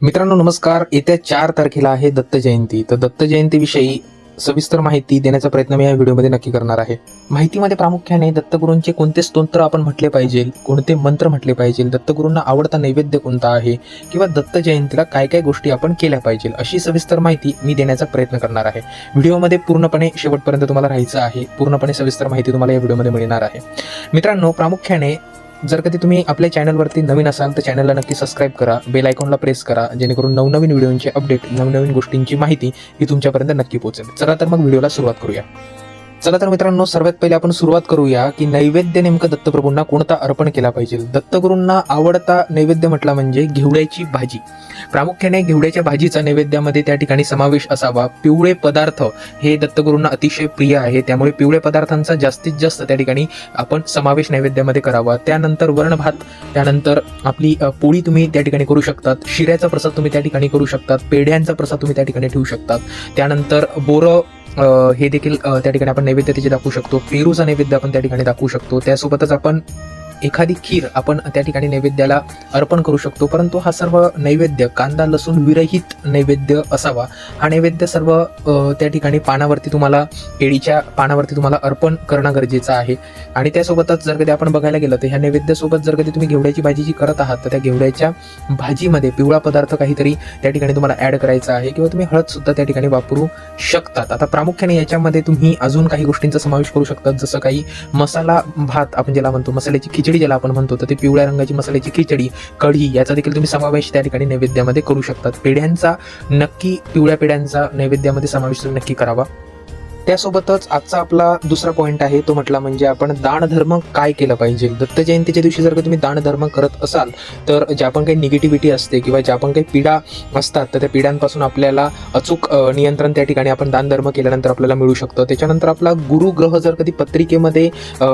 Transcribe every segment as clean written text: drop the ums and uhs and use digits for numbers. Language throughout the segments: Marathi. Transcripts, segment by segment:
मित्रांनो नमस्कार. येत्या 4 तारखेला आहे दत्त जयंती. तर दत्त जयंतीविषयी सविस्तर माहिती देण्याचा प्रयत्न मी या व्हिडिओमध्ये नक्की करणार आहे. माहितीमध्ये प्रामुख्याने दत्तगुरूंचे कोणते स्तोत्र आपण म्हटले पाहिजे, कोणते मंत्र म्हटले पाहिजे, दत्तगुरूंना आवडता नैवेद्य कोणता आहे किंवा दत्त जयंतीला काय काय गोष्टी आपण केल्या पाहिजे अशी सविस्तर माहिती मी देण्याचा प्रयत्न करणार आहे. व्हिडिओमध्ये पूर्णपणे शेवटपर्यंत तुम्हाला राहायचं आहे. पूर्णपणे सविस्तर माहिती तुम्हाला या व्हिडिओमध्ये मिळणार आहे. मित्रांनो प्रामुख्याने जर कधी तुम्ही आपल्या चॅनलवरती नवीन असाल तर चॅनलला नक्की सबस्क्राईब करा, बेल आयकॉनला प्रेस करा, जेणेकरून नवनवीन व्हिडिओंचे अपडेट, नवनवीन गोष्टींची माहिती ही तुमच्यापर्यंत नक्की पोहोचेल. चला तर मग व्हिडिओला सुरुवात करूया. चला तर मित्रांनो सर्वात पहिले आपण सुरुवात करूया की नैवेद्य नेमकं दत्तप्रभूंना कोणता अर्पण केला पाहिजे. दत्तगुरूंना आवडता नैवेद्य म्हटला म्हणजे घेवड्याची भाजी. प्रामुख्याने घेवड्याच्या भाजीचा नैवेद्यामध्ये त्या ठिकाणी समावेश असावा. पिवळे पदार्थ हे दत्तगुरूंना अतिशय प्रिय आहे, त्यामुळे पिवळ्या पदार्थांचा जास्तीत जास्त त्या ठिकाणी आपण समावेश नैवेद्यामध्ये करावा. त्यानंतर वरणभात, त्यानंतर आपली पोळी तुम्ही त्या ठिकाणी करू शकतात. शिऱ्याचा प्रसाद तुम्ही त्या ठिकाणी करू शकतात. पेढ्यांचा प्रसाद तुम्ही त्या ठिकाणी ठेवू शकतात. त्यानंतर बोरं हे देखील त्या ठिकाणी आपण नैवेद्य त्याचे दाखवू शकतो. पेरूचा नैवेद्य आपण त्या ठिकाणी दाखवू शकतो. त्यासोबतच आपण एखादी खीर आपण त्या ठिकाणी नैवेद्याला अर्पण करू शकतो. परंतु हा सर्व नैवेद्य कांदा लसूण विरहित नैवेद्य असावा. हा नैवेद्य सर्व त्या ठिकाणी पानावरती तुम्हाला, केळीच्या पानावरती तुम्हाला अर्पण करणं गरजेचं आहे. आणि त्यासोबतच जर कधी आपण बघायला गेलं तर ह्या नैवेद्यासोबत जर कधी तुम्ही घेवड्याची भाजी जी करत आहात तर त्या घेवड्याच्या भाजीमध्ये पिवळा पदार्थ काहीतरी त्या ठिकाणी तुम्हाला ऍड करायचा आहे, किंवा तुम्ही हळद सुद्धा त्या ठिकाणी वापरू शकतात. आता प्रामुख्याने याच्यामध्ये तुम्ही अजून काही गोष्टींचा समावेश करू शकतात, जसं काही मसाला भात आपण ज्याला म्हणतो, मसाल्याची खिचडी ज्याला आपण म्हणतो, तर ते पिवळ्या रंगाची मसाल्याची खिचडी, कढी याचा देखील तुम्ही समावेश त्या ठिकाणी नैवेद्यामध्ये करू शकतात. पेढ्यांचा नक्की, पिवळ्या पेढ्यांचा नैवेद्यामध्ये समावेश तुम्ही नक्की करावा. त्यासोबतच आजचा आपला दुसरा पॉईंट आहे तो म्हटला म्हणजे आपण दानधर्म काय केलं पाहिजे. दत्त जयंतीच्या दिवशी जर का तुम्ही दानधर्म करत असाल तर ज्या पण काही निगेटिव्हिटी असते किंवा ज्या पण काही पीडा असतात तर त्या पिढ्यांपासून आपल्याला अचूक नियंत्रण त्या ठिकाणी आपण दानधर्म केल्यानंतर आपल्याला मिळू शकतं. त्याच्यानंतर आपला गुरुग्रह जर कधी पत्रिकेमध्ये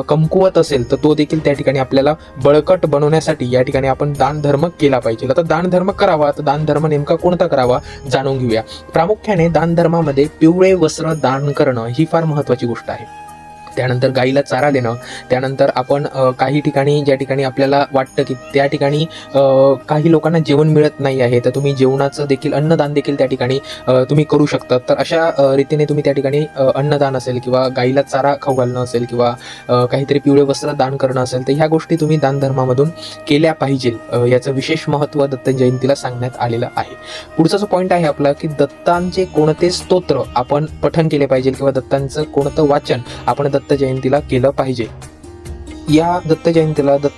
कमकुवत असेल तर तो देखील त्या ठिकाणी आपल्याला बळकट बनवण्यासाठी या ठिकाणी आपण दानधर्म केला पाहिजे. आता दानधर्म करावा तर दानधर्म नेमका कोणता करावा जाणून घेऊया. प्रामुख्याने दानधर्मामध्ये पिवळे वस्त्र दान करणं ही फार महत्त्वाची गोष्ट आहे. त्यानंतर गाईला चारा देणं, त्यानंतर आपण काही ठिकाणी ज्या ठिकाणी आपल्याला वाटतं की त्या ठिकाणी काही लोकांना जेवण मिळत नाही आहे तर तुम्ही जेवणाचं देखील, अन्नदान देखील त्या ठिकाणी तुम्ही करू शकतात. तर अशा रीतीने तुम्ही त्या ठिकाणी अन्नदान असेल किंवा गाईला चारा खाऊ घालणं असेल किंवा काहीतरी पिवळे वस्त्र दान करणं असेल तर ह्या गोष्टी तुम्ही दानधर्मामधून केल्या पाहिजे. याचं विशेष महत्त्व दत्त जयंतीला सांगण्यात आलेलं आहे. पुढचा जो पॉईंट आहे आपला की दत्तांचे कोणते स्तोत्र आपण पठण केले पाहिजे किंवा दत्तांचं कोणतं वाचन आपण दत्त जयंतीला केलं पाहिजे. या दत्त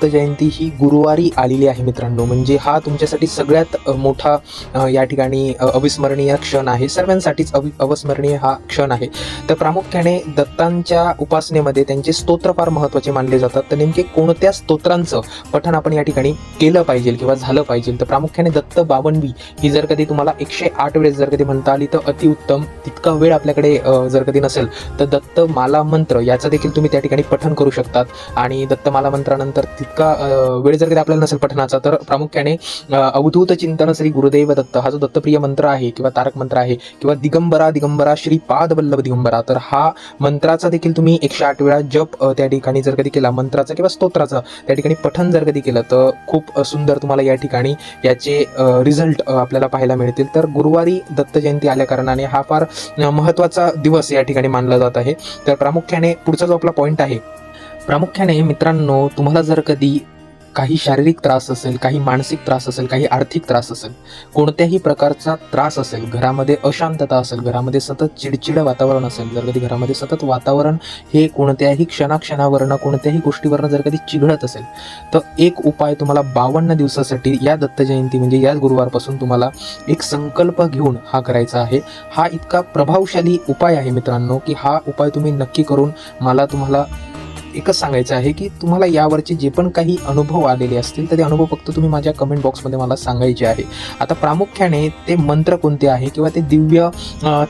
जयंती ही गुरुवारी आलेली आहे मित्रांनो. म्हणजे हा तुमच्यासाठी सगळ्यात मोठा या ठिकाणी अविस्मरणीय क्षण आहे. सर्वांसाठीच अविस्मरणीय हा क्षण आहे. तर प्रामुख्याने दत्तांच्या उपासनेमध्ये त्यांचे स्तोत्र फार महत्त्वाचे मानले जातात. तर नेमके कोणत्या स्तोत्रांचं पठण आपण या ठिकाणी केलं पाहिजे किंवा झालं पाहिजे. तर प्रामुख्याने दत्त 52 ही जर कधी तुम्हाला 108 वेळेस जर कधी म्हणता आली तर अतिउत्तम. तितका वेळ आपल्याकडे जर कधी नसेल तर दत्त माला मंत्र याचं देखील तुम्ही त्या ठिकाणी पठण करू शकतात. आणि दत्तमाला मंत्रानंतर तितका वेळ जर कधी आपल्याला नसेल पठणाचा तर प्रामुख्याने अवधूत चिंतन श्री गुरुदेव दत्त हा जो दत्तप्रिय मंत्र आहे किंवा तारक मंत्र आहे, किंवा दिगंबरा दिगंबरा श्री पाद वल्लभ दिगंबरा, तर हा मंत्राचा देखील तुम्ही 108 वेळा जप त्या ठिकाणी जर कधी केला, मंत्राचा किंवा स्तोत्राचा त्या ठिकाणी पठण जर कधी केलं तर खूप सुंदर तुम्हाला या ठिकाणी याचे रिझल्ट आपल्याला पाहायला मिळतील. तर गुरुवारी दत्त जयंती आल्या कारणाने हा फार महत्त्वाचा दिवस या ठिकाणी मानला जात आहे. तर प्रामुख्याने पुढचा जो आपला पॉईंट आहे, प्रामुख्याने मित्रांनो तुम्हाला जर कधी काही शारीरिक त्रास असेल, काही मानसिक त्रास असेल, काही आर्थिक त्रास असेल, कोणत्याही प्रकारचा त्रास असेल, घरामध्ये अशांतता असेल, घरामध्ये सतत चिडचिड वातावरण असेल, जर कधी घरामध्ये सतत वातावरण हे कोणत्याही क्षणाक्षणावरनं, कोणत्याही गोष्टीवरनं जर कधी चिघळत असेल तर एक उपाय तुम्हाला 52 दिवसासाठी या दत्त जयंती म्हणजे या गुरुवारपासून तुम्हाला एक संकल्प घेऊन हा करायचा आहे. हा इतका प्रभावशाली उपाय आहे मित्रांनो की हा उपाय तुम्ही नक्की करून मला तुम्हाला एकच सांगायचं आहे की तुम्हाला यावरचे जे पण काही अनुभव आलेले असतील तर ते अनुभव फक्त तुम्ही माझ्या कमेंट बॉक्समध्ये मला सांगायचे आहे. आता प्रामुख्याने ते मंत्र कोणते आहे किंवा ते दिव्य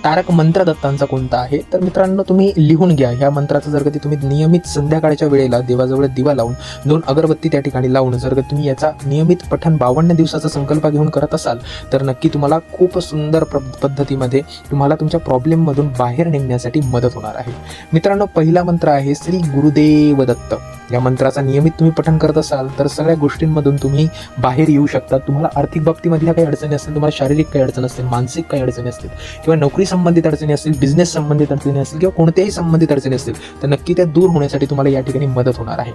तारक मंत्र दत्तांचा कोणता आहे तर मित्रांनो तुम्ही लिहून घ्या. ह्या मंत्राचं जर कधी तुम्ही नियमित संध्याकाळच्या वेळेला देवाजवळ दिवा लावून 2 अगरबत्ती त्या ठिकाणी लावून जर कधी तुम्ही याचा नियमित पठण 52 दिवसाचा संकल्प घेऊन करत असाल तर नक्की तुम्हाला खूप सुंदर पद्धतीमध्ये तुम्हाला तुमच्या प्रॉब्लेममधून बाहेर निघण्यासाठी मदत होणार आहे. मित्रांनो पहिला मंत्र आहे श्री गुरुदेव देव दत्त या मंत्राचा नियमित तुम्ही पठण करत असाल तर सगळ्या गोष्टींमधून तुम्ही बाहेर येऊ शकता. तुम्हाला आर्थिक बाबतीमधल्या काही अडचणी असतील, तुम्हाला शारीरिक काही अडचण असतील, मानसिक काही अडचणी असतील किंवा नोकरी संबंधित अडचणी असतील, बिझनेस संबंधित अडचणी असतील किंवा कोणत्याही संबंधित अडचणी असतील तर नक्की त्या दूर होण्यासाठी तुम्हाला या ठिकाणी मदत होणार आहे.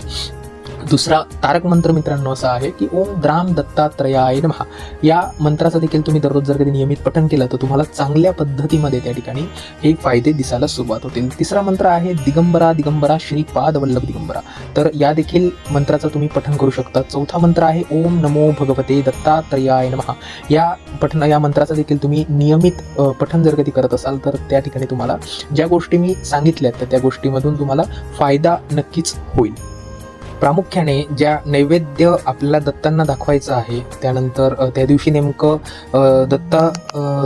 दुसरा तारक मंत्र मित्रांनो असा आहे की ओम द्राम दत्तात्रयाय नमः. या मंत्राचा देखील तुम्ही दररोज जर कधी नियमित पठण केलं तर तुम्हाला चांगल्या पद्धतीमध्ये त्या ठिकाणी हे फायदे दिसायला सुरुवात होतील. तिसरा मंत्र आहे दिगंबरा दिगंबरा श्रीपाद वल्लभ दिगंबरा. तर या देखील मंत्राचं तुम्ही पठण करू शकता. चौथा मंत्र आहे ओम नमो भगवते दत्तात्रयाय नमः. या मंत्राचं देखील तुम्ही नियमित पठण जर कधी करत असाल तर त्या ठिकाणी तुम्हाला ज्या गोष्टी मी सांगितल्यात तर त्या गोष्टीमधून तुम्हाला फायदा नक्कीच होईल. प्रामुख्याने ज्या नैवेद्य आपल्याला दत्तांना दाखवायचं आहे त्यानंतर त्या दिवशी नेमकं दत्त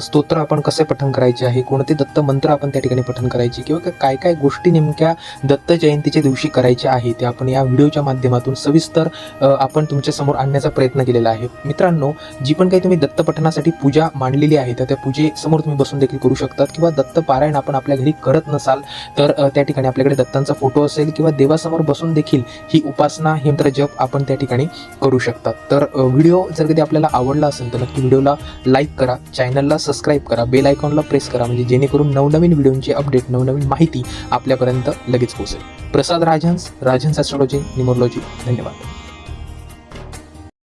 स्तोत्र आपण कसे पठण करायचे आहे, कोणते दत्त मंत्र आपण त्या ठिकाणी पठण करायचे किंवा काय काय गोष्टी नेमक्या दत्त जयंतीच्या दिवशी करायच्या आहे ते आपण या व्हिडिओच्या माध्यमातून सविस्तर आपण तुमच्यासमोर आणण्याचा प्रयत्न केलेला आहे. मित्रांनो, जी पण काही तुम्ही दत्त पठणासाठी पूजा मांडलेली आहे तर त्या पूजेसमोर तुम्ही बसून देखील करू शकतात किंवा दत्त पारायण आपण आपल्या घरी करत नसाल तर त्या ठिकाणी आपल्याकडे दत्तांचा फोटो असेल किंवा देवासमोर बसून देखील ही उपासना हे मंत्र जप आपण त्या ठिकाणी करू शकतात. तर व्हिडिओ जर कधी आपल्याला आवडला असेल तर नक्की व्हिडिओला लाईक करा, चॅनलला सबस्क्राईब करा, बेल आयकॉनला प्रेस करा म्हणजे जेणेकरून नवनवीन व्हिडिओची अपडेट, नवनवीन माहिती आपल्यापर्यंत लगेच पोहोचेल. प्रसाद राजहंस ॲस्ट्रॉलॉजी न्यूमरोलॉजी. धन्यवाद.